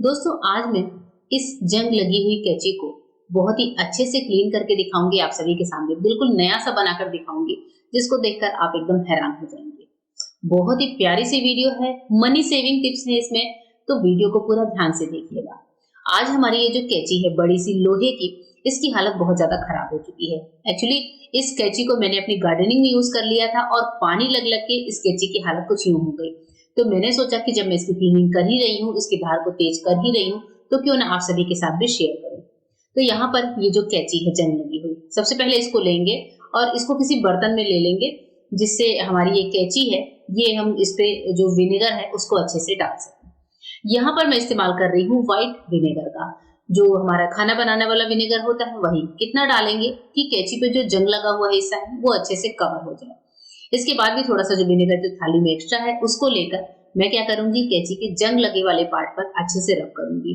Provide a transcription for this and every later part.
दोस्तों आज मैं इस जंग लगी हुई कैंची को बहुत ही अच्छे से क्लीन करके दिखाऊंगी आप सभी के सामने। बिल्कुल नया सा बनाकर दिखाऊंगी जिसको देखकर आप एकदम हैरान हो जाएंगे। बहुत ही प्यारी सी वीडियो है, मनी सेविंग टिप्स है इसमें, तो वीडियो को पूरा ध्यान से देखिएगा। आज हमारी ये जो कैंची है बड़ी सी लोहे की, इसकी हालत बहुत ज्यादा खराब हो चुकी है। एक्चुअली इस कैंची को मैंने अपनी गार्डनिंग में यूज कर लिया था और पानी लग लग के इस कैंची की हालत कुछ यूं हो गई। तो मैंने सोचा कि जब मैं इसकी क्लीनिंग कर ही रही हूँ, इसकी धार को तेज कर ही रही हूँ, तो क्यों ना आप सभी के साथ भी शेयर करूँ। तो यहाँ पर ये जो कैंची है जंग लगी हुई, सबसे पहले इसको लेंगे और इसको किसी बर्तन में ले लेंगे जिससे हमारी ये कैंची है, ये हम इस पे जो विनेगर है उसको अच्छे से डाल सकें। यहाँ पर मैं इस्तेमाल कर रही हूँ व्हाइट विनेगर का, जो हमारा खाना बनाने वाला विनेगर होता है वही। कितना डालेंगे कि कैंची पे जो जंग लगा हुआ हिस्सा है वो अच्छे से कवर हो जाए। इसके बाद भी थोड़ा सा जो विनेगर जो थाली में एक्स्ट्रा है उसको लेकर मैं क्या करूंगी, कैंची के जंग लगे वाले पार्ट पर अच्छे से रब करूंगी।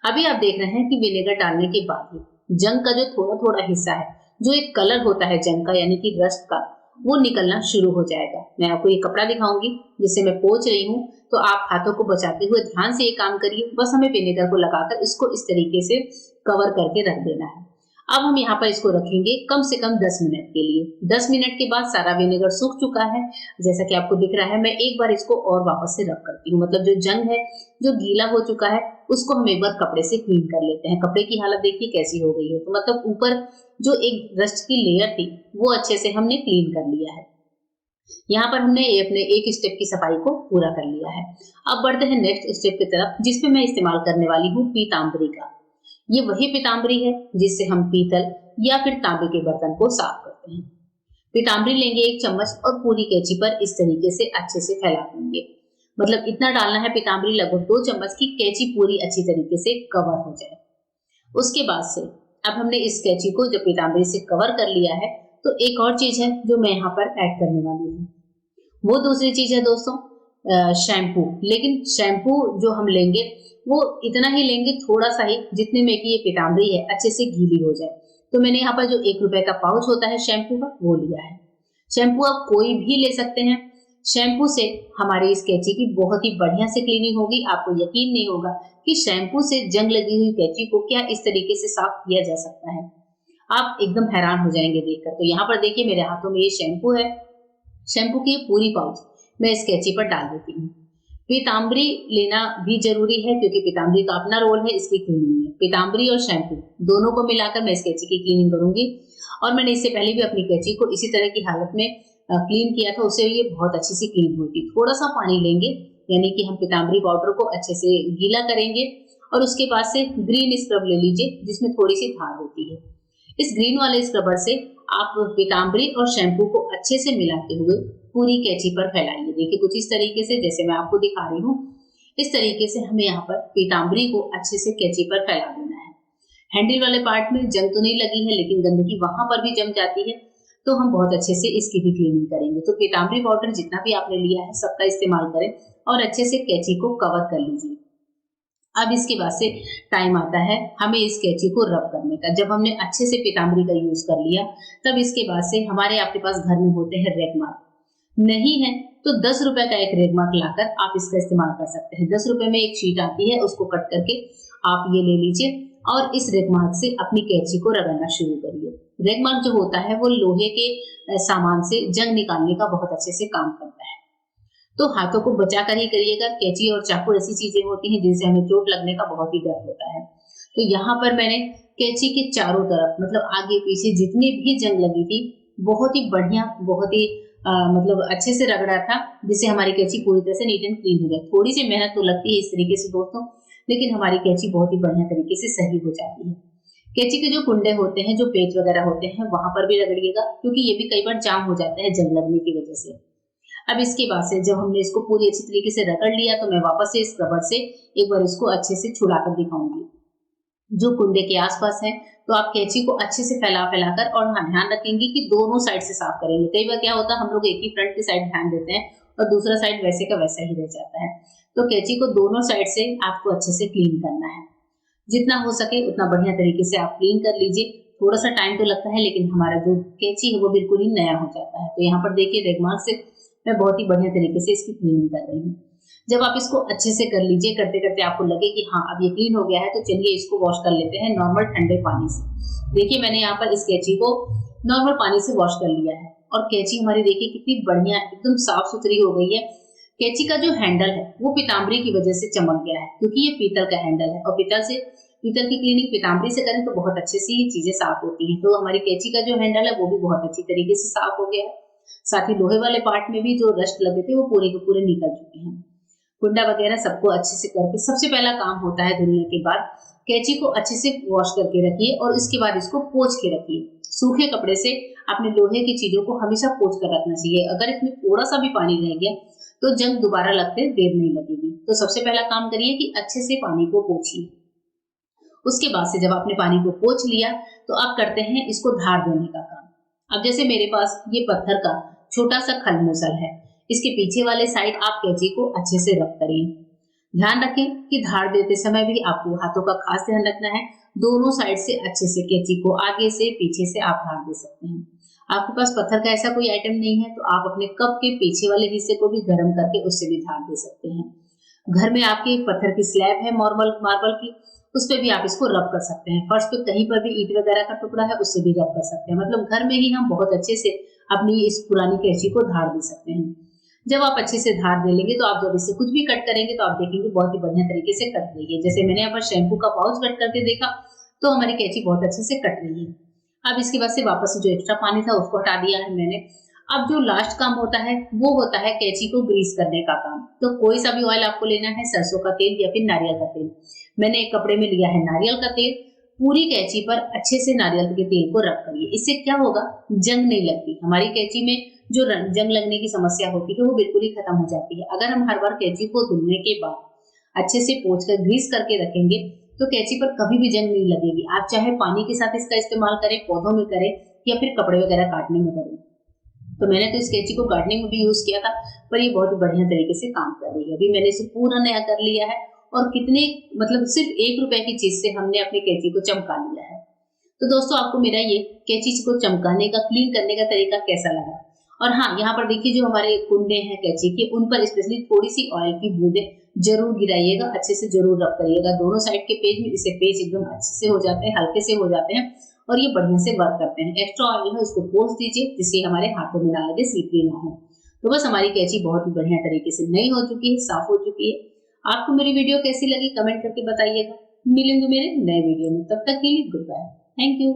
अभी आप देख रहे हैं कि विनेगर डालने के बाद ही जंग का जो थोड़ा थोड़ा हिस्सा है, जो एक कलर होता है जंग का यानी कि रस्ट का, वो निकलना शुरू हो जाएगा। मैं आपको ये कपड़ा दिखाऊंगी जिससे मैं पोंछ रही हूँ, तो आप हाथों को बचाते हुए ध्यान से ये काम करिए। बस हमें विनेगर को लगाकर इसको इस तरीके से कवर करके रख देना है। अब हम यहाँ पर इसको रखेंगे कम से कम 10 मिनट के लिए। 10 मिनट के बाद सारा विनेगर सूख चुका है, जैसा कि आपको दिख रहा है। मैं एक बार इसको और वापस से रब करती हूँ, मतलब जो जंग है जो गीला हो चुका है उसको हम एक बार कपड़े से क्लीन कर लेते हैं। कपड़े की हालत देखिए कैसी हो गई है, तो मतलब ऊपर जो एक रस्ट की लेयर थी वो अच्छे से हमने क्लीन कर लिया है। यहाँ पर हमने अपने एक स्टेप की सफाई को पूरा कर लिया है। अब बढ़ते हैं नेक्स्ट स्टेप की तरफ, जिसपे मैं इस्तेमाल करने वाली हूँ पीतांबरी का। ये वही पीतांबरी है जिससे हम पीतल या फिर तांबे के बर्तन को साफ करते हैं। पीतांबरी लेंगे 1 चम्मच और पूरी कैंची पर इस तरीके से अच्छे से फैला देंगे। मतलब इतना डालना है पीतांबरी, लगभग 2 चम्मच की कैंची पूरी अच्छी तरीके से कवर हो जाए। उसके बाद से अब हमने इस कैंची को जब पीतांबरी से कवर कर लिया है, तो एक और चीज है जो मैं यहाँ पर ऐड करने वाली हूँ। वो दूसरी चीज है दोस्तों शैम्पू। लेकिन शैम्पू जो हम लेंगे वो इतना ही लेंगे, थोड़ा सा ही, जितने में कि ये पीतांबरी है अच्छे से गीली हो जाए। तो मैंने यहाँ पर जो 1 रुपए का पाउच होता है शैम्पू का वो लिया है। शैम्पू आप कोई भी ले सकते हैं। शैम्पू से हमारी इस कैंची की बहुत ही बढ़िया से क्लीनिंग होगी। आपको यकीन नहीं होगा कि शैम्पू से जंग लगी हुई कैंची को क्या इस तरीके से साफ किया जा सकता है। आप एकदम हैरान हो जाएंगे देखकर। तो यहाँ पर देखिए मेरे हाथों में ये शैम्पू है। शैम्पू की पूरी पाउच मैं इस कैंची पर डाल देती हूँ। पीतांबरी लेना भी जरूरी है क्योंकि पीतांबरी का अपना रोल है इसकी क्लीनिंग में। पीतांबरी और शैम्पू दोनों को मिलाकर मैं इस कैंची की क्लीनिंग करूंगी। और मैंने इससे पहले भी अपनी कैंची को इसी तरह की हालत में क्लीन किया था, उससे ये बहुत अच्छी सी क्लीन हुई थी। थोड़ा सा पानी लेंगे, यानी कि हम पीतांबरी पाउडर को अच्छे से गीला करेंगे और उसके बाद से ग्रीन स्क्रब ले लीजिए जिसमें थोड़ी सी धार होती है। इस ग्रीन वाले स्क्रबर से आप पीतांबरी और शैम्पू को अच्छे से मिलाते हुए पूरी कैंची पर फैलाइए। देखिए कुछ इस तरीके से, जैसे मैं आपको दिखा रही हूँ, इस तरीके से हमें यहाँ पर पीतांबरी को अच्छे से कैंची पर फैला देना है। हैंडल वाले पार्ट में जंग तो नहीं लगी है, लेकिन गंदगी वहां पर भी जम जाती है, तो हम बहुत अच्छे से इसकी भी क्लीनिंग करेंगे। तो पीतांबरी पाउडर जितना भी आपने लिया है सबका इस्तेमाल करें और अच्छे से कैंची को कवर कर लीजिए। अब इसके बाद से टाइम आता है हमें इस कैंची को रब करने का। जब हमने अच्छे से पीतांबरी का यूज कर लिया, तब इसके बाद से हमारे आपके पास घर में होते हैं रेगमार्क। नहीं है तो 10 रुपए का एक रेगमार्क लाकर आप इसका इस्तेमाल कर सकते हैं। 10 रुपए में एक शीट आती है, उसको कट करके आप ये ले लीजिए और इस रेगमार्क से अपनी कैंची को रगड़ना शुरू करिए। रेगमार्क जो होता है वो लोहे के सामान से जंग निकालने का बहुत अच्छे से काम करता है। तो हाथों को बचा कर ही करिएगा। कैंची और चाकू ऐसी चीजें होती हैं जिनसे हमें चोट लगने का बहुत ही डर होता है। तो यहाँ पर मैंने कैंची के चारों तरफ, मतलब आगे पीछे जितनी भी जंग लगी थी, बहुत ही बढ़िया, बहुत ही मतलब अच्छे से रगड़ा था, जिससे हमारी कैंची पूरी तरह से नीट एंड क्लीन हो जाए। थोड़ी सी मेहनत तो लगती है इस तरीके से दोस्तों, लेकिन हमारी कैंची बहुत ही बढ़िया तरीके से सही हो जाती है। कैंची के जो कुंडे होते हैं, जो पेच वगैरह होते हैं, वहां पर भी रगड़िएगा क्योंकि ये भी कई बार जाम हो जाते हैं जंग लगने की वजह से। अब इसके बाद से जब हमने इसको पूरी अच्छी तरीके से रगड़ लिया, तो मैं वापस से इस रबड़ से एक बार इसको अच्छे से छुड़ाकर दिखाऊंगी जो कुंडे के आसपास है। तो आप कैंची को अच्छे से फैला फैलाकर, और हाँ ध्यान रखेंगे कि दोनों साइड से साफ करेंगे। कई बार क्या होता है, हम लोग एक ही फ्रंट की साइड ध्यान देते हैं और दूसरा साइड वैसे का वैसा ही रह जाता है। तो कैंची को दोनों साइड से आपको अच्छे से क्लीन करना है। जितना हो सके उतना बढ़िया तरीके से आप क्लीन कर लीजिए। थोड़ा सा टाइम तो लगता है, लेकिन हमारा जो कैंची है वो बिल्कुल ही नया हो जाता है। तो यहाँ पर देखिए रेगमार्क से मैं बहुत ही बढ़िया तरीके से इसकी क्लीनिंग कर रही हूँ। जब आप इसको अच्छे से कर लीजिए, करते करते आपको लगे कि हाँ अब ये क्लीन हो गया है, तो चलिए इसको वॉश कर लेते हैं नॉर्मल ठंडे पानी से। देखिए मैंने यहाँ पर इस कैंची को नॉर्मल पानी से वॉश कर लिया है और कैंची हमारी देखिए कितनी बढ़िया एकदम साफ सुथरी हो गई है। कैंची का जो हैंडल है वो पीताम्बरी की वजह से चमक गया है, क्योंकि ये पीतल का हैंडल है और पीतल की क्लीनिंग पीताम्बरी से करें तो बहुत अच्छे से ये चीजें साफ होती हैं। तो हमारी कैंची का जो हैंडल है वो भी बहुत अच्छी तरीके से साफ हो गया है। साथ ही लोहे वाले पार्ट में भी जो रस्ट लगे थे वो पूरे के पूरे निकल चुके हैं। कुंडा वगैरह सबको अच्छे से करके सबसे पहला काम होता है धुलने के बाद कैंची को अच्छे से वॉश करके रखिए और इसके बाद इसको पोंछ के रखिए। सूखे कपड़े से अपने लोहे की चीजों को हमेशा पोंछ कर रखना चाहिए। अगर इसमें थोड़ा सा भी पानी रह गया तो जंग दोबारा लगते देर नहीं लगेगी। तो सबसे पहला काम करिए कि अच्छे से पानी को पोंछिए। उसके बाद से जब आपने पानी को पोंछ लिया तो आप करते हैं इसको धार देने का काम। अब जैसे मेरे पास ये पत्थर का छोटा सा खलमूसल है, इसके पीछे वाले साइड आप कैंची को अच्छे से रब करिए। ध्यान रखें कि धार देते समय भी आपको हाथों का खास ध्यान रखना है। दोनों साइड से अच्छे से कैंची को आगे से पीछे से आप धार दे सकते हैं। आपके पास पत्थर का ऐसा कोई आइटम नहीं है तो आप अपने कप के पीछे वाले हिस्से को भी गर्म करके उससे भी धार दे सकते हैं। घर में आपके पत्थर की स्लैब है मार्बल की, उस पे भी आप इसको रब कर सकते हैं। फर्श पे कहीं पर भी ईंट वगैरह का टुकड़ा है उससे भी रब कर सकते हैं। मतलब घर में ही हम बहुत अच्छे से अपनी इस पुरानी कैंची को धार दे सकते हैं। जब आप अच्छे से धार दे लेंगे तो आप जब इससे कुछ भी कट करेंगे तो आप देखेंगे बहुत ही बढ़िया तरीके से कट रही है। जैसे मैंने यहाँ पर शैम्पू का पाउच कट करके देखा तो हमारी कैंची बहुत अच्छे से कट रही है। अब इसके बाद से वापस से जो एक्स्ट्रा पानी था उसको हटा दिया है मैंने। अब जो लास्ट काम होता है वो होता है कैंची को ग्रीस करने का काम। तो कोई सा भी ऑयल आपको लेना है, सरसों का तेल या फिर नारियल का तेल। मैंने एक कपड़े में लिया है नारियल का तेल। पूरी कैंची पर अच्छे से नारियल के तेल को रब करिए। इससे क्या होगा, जंग नहीं लगती। हमारी कैंची में जो जंग लगने की समस्या होती है वो बिल्कुल ही खत्म हो जाती है। अगर हम हर बार कैंची को धुलने के बाद अच्छे से पोंछ कर ग्रीस करके रखेंगे तो कैंची पर कभी भी जंग नहीं लगेगी। आप चाहे पानी के साथ इसका इस्तेमाल करें, पौधों में करें या फिर कपड़े वगैरह काटने में करें। तो मैंने तो इस कैंची को गार्डनिंग में भी यूज किया था, पर ये बहुत ही बढ़िया तरीके से काम कर रही है। अभी मैंने इसे पूरा नया कर लिया है और कितने मतलब सिर्फ 1 रुपए की चीज से हमने अपनी कैंची को चमका लिया है। तो दोस्तों आपको मेरा ये कैंची को चमकाने का, क्लीन करने का तरीका कैसा लगा? और हाँ, यहाँ पर देखिए जो हमारे कुंडे हैं कैंची के, उन पर स्पेशली थोड़ी सी ऑयल की बूंदें जरूर गिराइएगा, अच्छे से जरूर रब करिएगा दोनों साइड के पेज में। इससे पेज एकदम अच्छे से हो जाते हैं, हल्के से हो जाते हैं और ये बढ़िया से वर्क करते हैं। एक्स्ट्रा ऑयल है उसको पोंछ दीजिए जिससे हमारे हाथों में ना लगे, स्लिपरी ना हो। तो बस हमारी कैंची बहुत ही बढ़िया तरीके से नई हो चुकी है, साफ हो चुकी है। आपको मेरी वीडियो कैसी लगी कमेंट करके बताइएगा। मिलेंगे मेरे नए वीडियो में, तब तक के लिए गुड बाय, थैंक यू।